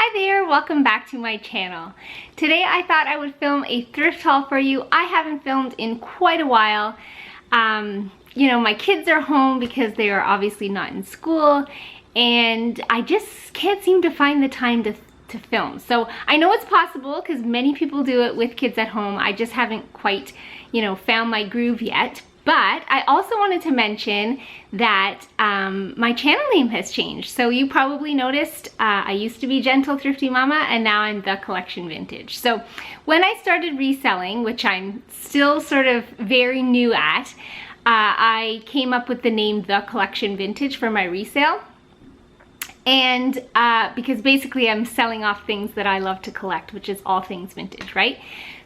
Hi there, welcome back to my channel. Today I thought I would film a thrift haul for you. I haven't filmed in quite a while. You know, my kids are home because they are obviously not in school, and I just can't seem to find the time to film. So I know it's possible because many people do it with kids at home. I just haven't quite, found my groove yet. But I also wanted to mention that my channel name has changed. So you probably noticed I used to be Gentle Thrifty Mama, and now I'm The Collection Vintage. So when I started reselling, which I'm still sort of very new at, I came up with the name The Collection Vintage for my resale. And because basically I'm selling off things that I love to collect, which is all things vintage, right?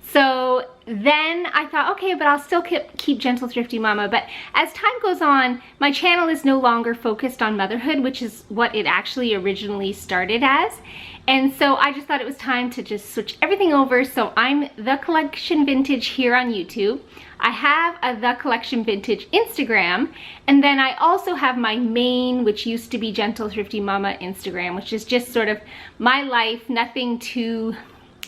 So then I thought, okay, but I'll still keep Gentle Thrifty Mama. But as time goes on, my channel is no longer focused on motherhood, which is what it actually originally started as. And so I just thought it was time to just switch everything over. So I'm The Collection Vintage here on YouTube. I have a The Collection Vintage Instagram. And then I also have my main, which used to be Gentle Thrifty Mama Instagram, which is just sort of my life, nothing too,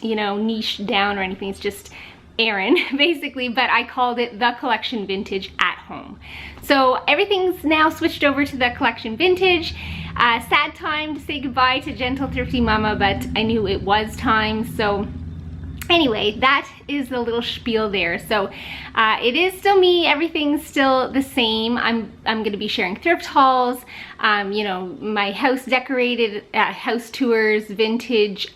niche down or anything. It's just Erin, basically, but I called it The Collection Vintage at Home. So everything's now switched over to The Collection Vintage. Sad time to say goodbye to Gentle Thrifty Mama, but I knew it was time. So anyway, that is the little spiel there. So it is still me, everything's still the same. I'm gonna be sharing thrift hauls, my house decorated, house tours, vintage,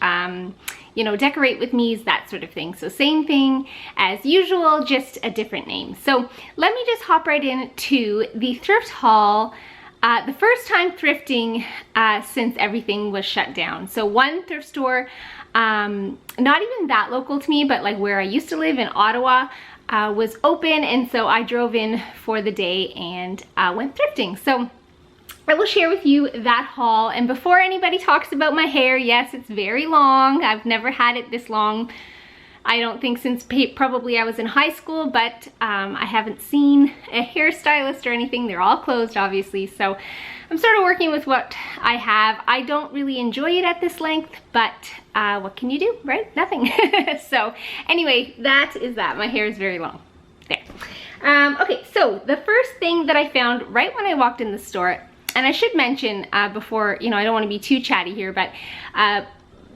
decorate with me's, that sort of thing. So same thing as usual, just a different name. So let me just hop right into the thrift haul. The first time thrifting since everything was shut down. So one thrift store, not even that local to me, but like where I used to live in Ottawa, was open, and so I drove in for the day and went thrifting. So I will share with you that haul. And before anybody talks about my hair, yes, it's very long. I've never had it this long, I don't think, since probably I was in high school, but I haven't seen a hairstylist or anything. They're all closed, obviously, so I'm sort of working with what I have. I don't really enjoy it at this length, but what can you do, right? Nothing. So anyway, that is that. My hair is very long. There. Okay, so the first thing that I found right when I walked in the store, and I should mention before, I don't want to be too chatty here, but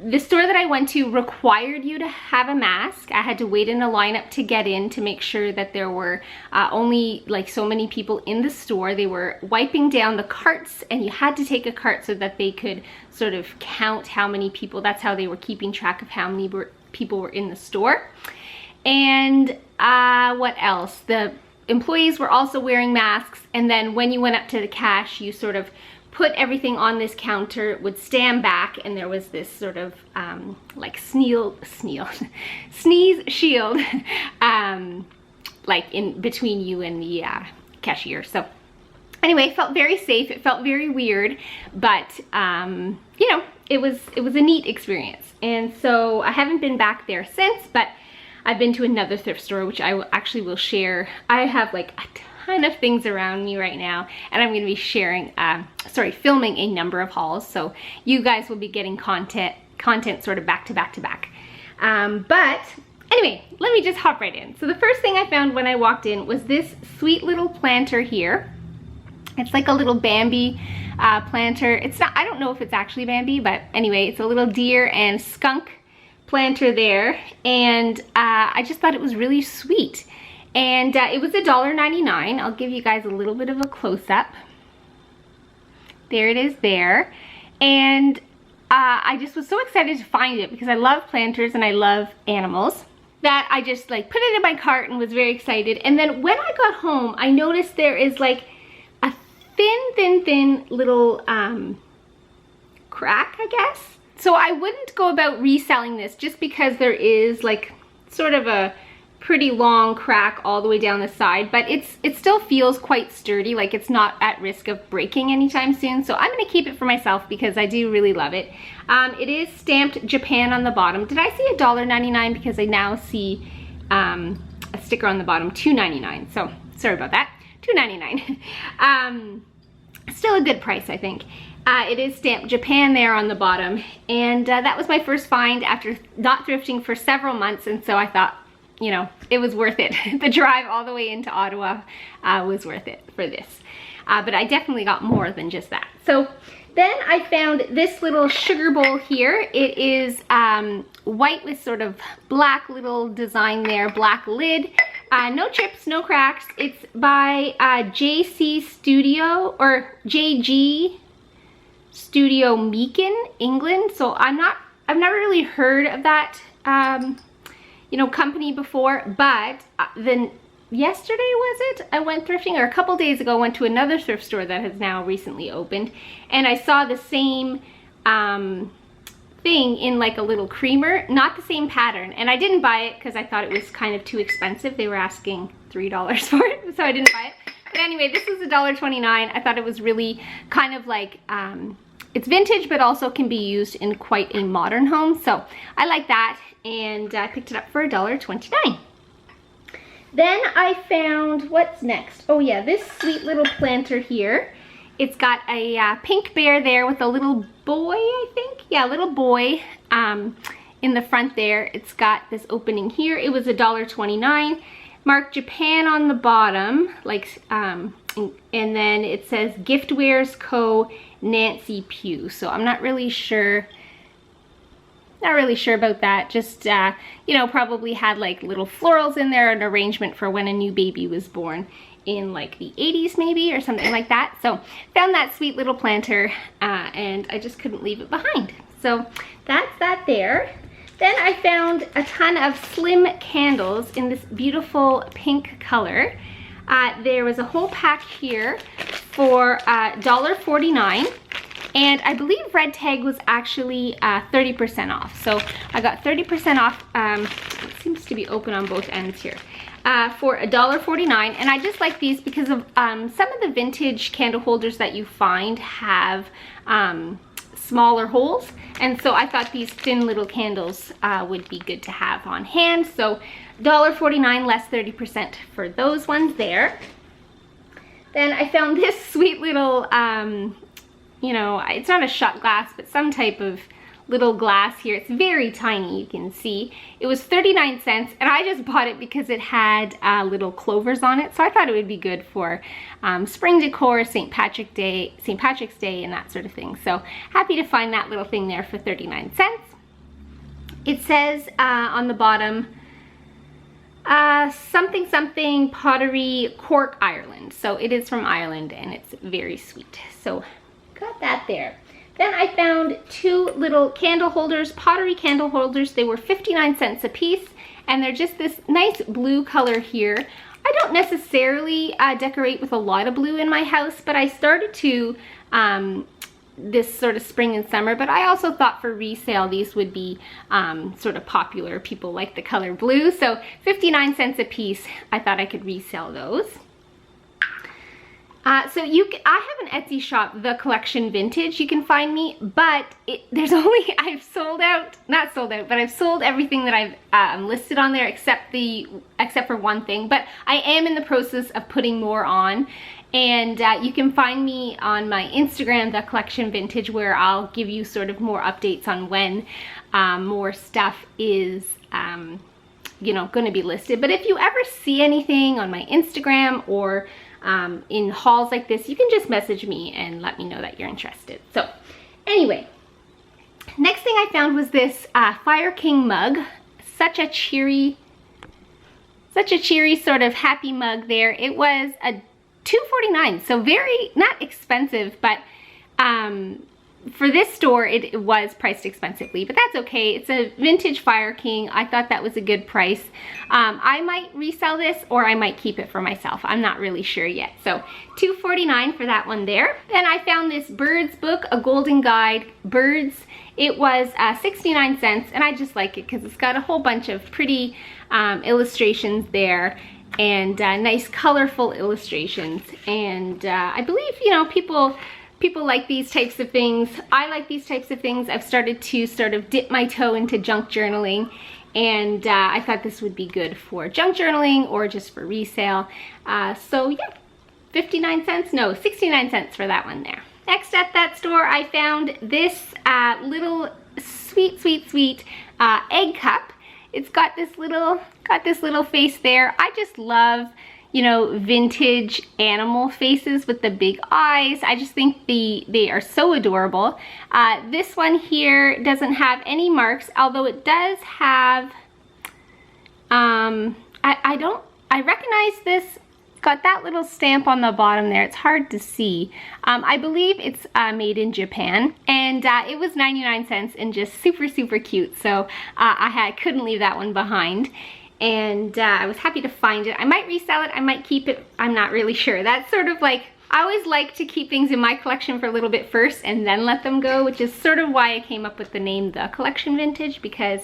the store that I went to required you to have a mask. I had to wait in a lineup to get in to make sure that there were only like so many people in the store. They were wiping down the carts, and you had to take a cart so that they could sort of count how many people. That's how they were keeping track of how many people were in the store. And what else? The employees were also wearing masks, and then when you went up to the cash, you sort of put everything on this counter, would stand back, and there was this sort of like sneeze shield like in between you and the cashier. So anyway, it felt very safe. It felt very weird, but it was a neat experience. And so I haven't been back there since, but I've been to another thrift store, which I actually will share. I have like a ton of things around me right now, and I'm going to be sharing, filming a number of hauls. So you guys will be getting content sort of back to back to back. But anyway, let me just hop right in. So the first thing I found when I walked in was this sweet little planter here. It's like a little Bambi planter. It's not, I don't know if it's actually Bambi, but anyway, it's a little deer and skunk planter there, and I just thought it was really sweet. And it was $1.99. I'll give you guys a little bit of a close-up. There it is there. And I just was so excited to find it because I love planters and I love animals, that I just like put it in my cart and was very excited. And then when I got home, I noticed there is like a thin little crack, I guess. So I wouldn't go about reselling this just because there is like sort of a pretty long crack all the way down the side, but it still feels quite sturdy, like it's not at risk of breaking anytime soon. So I'm gonna keep it for myself because I do really love it. It is stamped Japan on the bottom. Did I see $1.99? Because I now see a sticker on the bottom, $2.99. So sorry about that, $2.99. Still a good price, I think. It is stamped Japan there on the bottom, and that was my first find after not thrifting for several months, and so I thought, you know, it was worth it. The drive all the way into Ottawa was worth it for this. But I definitely got more than just that. So then I found this little sugar bowl here. It is white with sort of black little design there, black lid. No chips, no cracks. It's by JC Studio, or JG Studio Meakin, England. So I've never really heard of that you know, company before, but then yesterday was it? I went thrifting, or a couple days ago, went to another thrift store that has now recently opened, and I saw the same thing in like a little creamer, not the same pattern, and I didn't buy it because I thought it was kind of too expensive. They were asking $3 for it, so I didn't buy it. But anyway, this was $1.29. I thought it was really kind of like, it's vintage, but also can be used in quite a modern home, so I like that, and I picked it up for $1.29. Then I found, what's next? Oh yeah, this sweet little planter here. It's got a pink bear there with a little boy, I think. Yeah, little boy in the front there. It's got this opening here. It was $1.29. Marked Japan on the bottom, like, and then it says Giftwares Co. Nancy Pugh. So I'm not really sure. Not really sure about that. Just, you know, probably had like little florals in there, an arrangement for when a new baby was born in like the 80s maybe, or something like that. So found that sweet little planter, and I just couldn't leave it behind. So that's that there. Then I found a ton of slim candles in this beautiful pink color. There was a whole pack here for $1.49. And I believe red tag was actually 30% off. So I got 30% off, it seems to be open on both ends here, for $1.49. And I just like these because of some of the vintage candle holders that you find have smaller holes. And so I thought these thin little candles would be good to have on hand. So $1.49 less 30% for those ones there. Then I found this sweet little, you know, it's not a shot glass, but some type of little glass here. It's very tiny, you can see. It was 39 cents, and I just bought it because it had little clovers on it, so I thought it would be good for spring decor, St. Patrick's Day, and that sort of thing. So happy to find that little thing there for 39 cents. It says on the bottom, something something pottery, Cork, Ireland. So it is from Ireland, and it's very sweet. So got that there. Then I found two little candle holders, pottery candle holders. They were 59 cents a piece, and they're just this nice blue color here. I don't necessarily decorate with a lot of blue in my house, but I started to this sort of spring and summer, but I also thought for resale these would be sort of popular. People like the color blue, so 59 cents a piece. I thought I could resell those. I have an Etsy shop, The Collection Vintage. You can find me, but I've sold out, not sold out, but I've sold everything that I've listed on there except for one thing. But I am in the process of putting more on, and you can find me on my Instagram, The Collection Vintage, where I'll give you sort of more updates on when more stuff is you know, going to be listed. But if you ever see anything on my Instagram or in hauls like this, you can just message me and let me know that you're interested. So anyway, next thing I found was this Fire King mug. Such a cheery sort of happy mug there. It was a $2.49, so very, not expensive, but for this store it was priced expensively, but that's okay. It's a vintage Fire King. I thought that was a good price. I might resell this, or I might keep it for myself. I'm not really sure yet. So $2.49 for that one there. Then I found this Birds book, A Golden Guide, Birds. It was 69 cents, and I just like it because it's got a whole bunch of pretty illustrations there, and nice colorful illustrations. And I believe, you know, people like these types of things. I like these types of things. I've started to sort of dip my toe into junk journaling, and I thought this would be good for junk journaling or just for resale. So yeah, 59 cents? No, 69 cents for that one there. Next at that store, I found this little sweet egg cup. It's got this little face there. I just love, you know, vintage animal faces with the big eyes. I just think they are so adorable. This one here doesn't have any marks, although it does have, I recognize this. It's got that little stamp on the bottom there. It's hard to see. I believe it's made in Japan, and it was 99 cents and just super cute. So I couldn't leave that one behind. And I was happy to find it. I might resell it, I might keep it, I'm not really sure. That's sort of like, I always like to keep things in my collection for a little bit first and then let them go, which is sort of why I came up with the name The Collection Vintage, because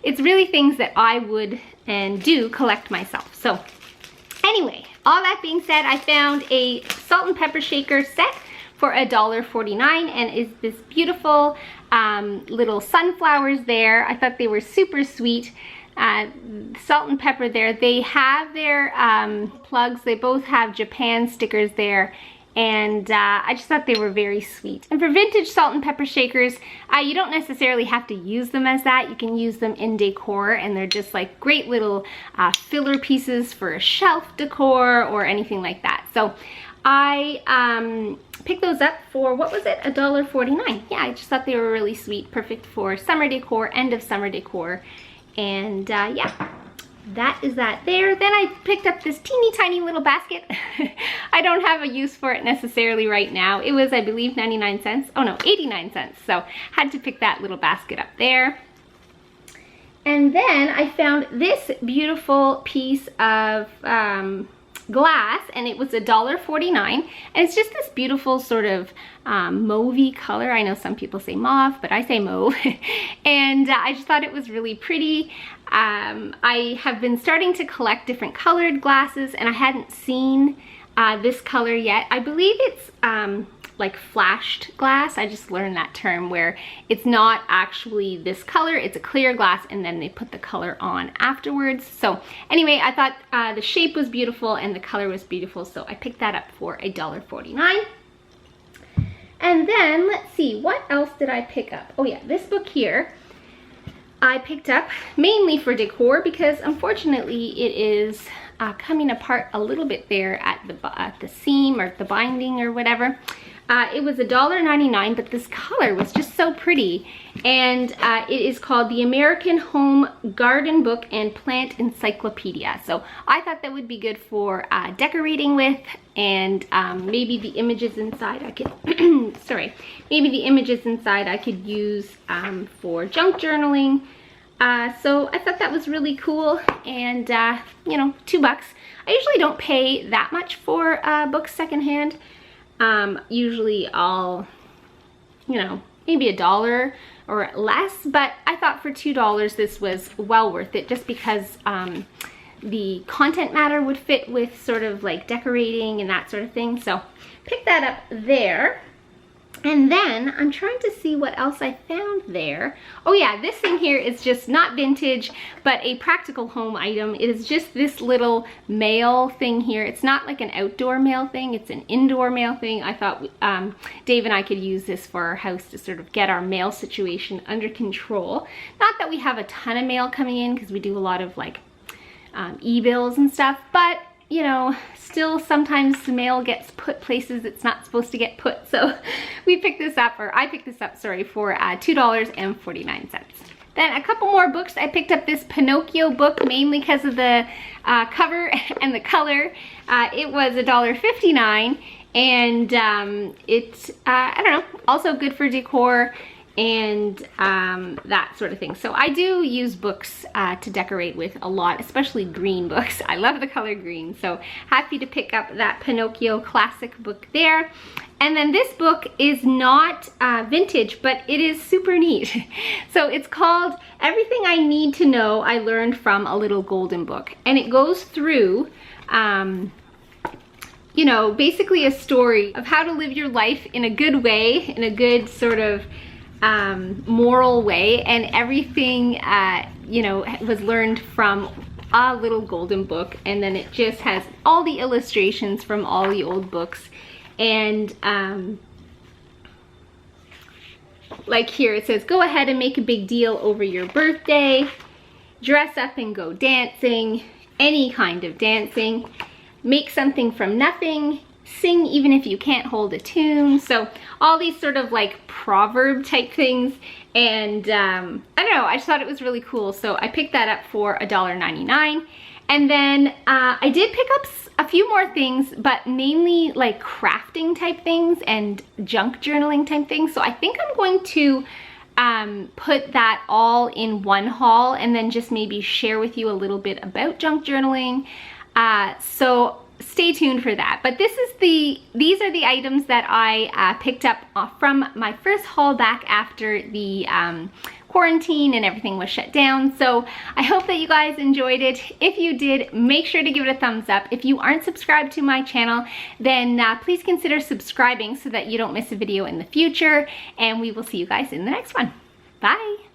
it's really things that I would and do collect myself. So anyway, all that being said, I found a salt and pepper shaker set for $1.49, and is this beautiful little sunflowers there. I thought they were super sweet. Salt and pepper there. They have their plugs. They both have Japan stickers there, and I just thought they were very sweet. And for vintage salt and pepper shakers, you don't necessarily have to use them as that. You can use them in decor, and they're just like great little filler pieces for shelf decor or anything like that. So I picked those up for, what was it, $1.49. Yeah, I just thought they were really sweet, perfect for summer decor, end of summer decor. And yeah, that is that there. Then I picked up this teeny tiny little basket. I don't have a use for it necessarily right now. It was, I believe, 99 cents. Oh no, 89 cents. So had to pick that little basket up there. And then I found this beautiful piece of glass, and it was $1.49, and it's just this beautiful sort of mauvey color. I know some people say mauve, but I say mauve. And I just thought it was really pretty. I have been starting to collect different colored glasses, and I hadn't seen this color yet. I believe it's like flashed glass. I just learned that term, where it's not actually this color, it's a clear glass, and then they put the color on afterwards. So anyway, I thought the shape was beautiful and the color was beautiful, so I picked that up for $1.49. And then let's see, what else did I pick up? Oh yeah, this book here I picked up mainly for decor, because unfortunately it is coming apart a little bit there at the seam or the binding or whatever. It was $1.99, but this color was just so pretty. And it is called the American Home Garden Book and Plant Encyclopedia. So I thought that would be good for decorating with, and maybe the images inside I could, sorry, maybe the images inside I could use for junk journaling. So I thought that was really cool, and you know, $2. I usually don't pay that much for books secondhand. Usually I'll, you know, maybe $1 or less, but I thought for $2 this was well worth it, just because the content matter would fit with sort of like decorating and that sort of thing. So pick that up there. And then I'm trying to see what else I found there. Oh yeah, this thing here is just not vintage, but a practical home item. It is just this little mail thing here. It's not like an outdoor mail thing, it's an indoor mail thing. I thought Dave and I could use this for our house to sort of get our mail situation under control. Not that we have a ton of mail coming in, because we do a lot of like e-bills and stuff, but you know, still sometimes the mail gets put places it's not supposed to get put. So we picked this up, or I picked this up, sorry, for $2.49. Then a couple more books. I picked up this Pinocchio book, mainly because of the cover and the color. It was $1.59, and it's, I don't know, also good for decor and that sort of thing. So I do use books to decorate with a lot, especially green books. I love the color green, so happy to pick up that Pinocchio classic book there. And then this book is not vintage, but it is super neat. So it's called Everything I Need to Know I Learned from a Little Golden Book, and it goes through you know, basically a story of how to live your life in a good way, in a good sort of moral way, and everything you know, was learned from a little golden book. And then it just has all the illustrations from all the old books, and like here it says, go ahead and make a big deal over your birthday, dress up and go dancing, any kind of dancing, make something from nothing, sing even if you can't hold a tune. So all these sort of like proverb type things. And I don't know, I just thought it was really cool. So I picked that up for $1.99. And then I did pick up a few more things, but mainly like crafting type things and junk journaling type things. So I think I'm going to put that all in one haul and then just maybe share with you a little bit about junk journaling. So stay tuned for that. But these are the items that I picked up from my first haul back after the quarantine and everything was shut down. So I hope that you guys enjoyed it. If you did, make sure to give it a thumbs up. If you aren't subscribed to my channel, then please consider subscribing so that you don't miss a video in the future. And we will see you guys in the next one. Bye.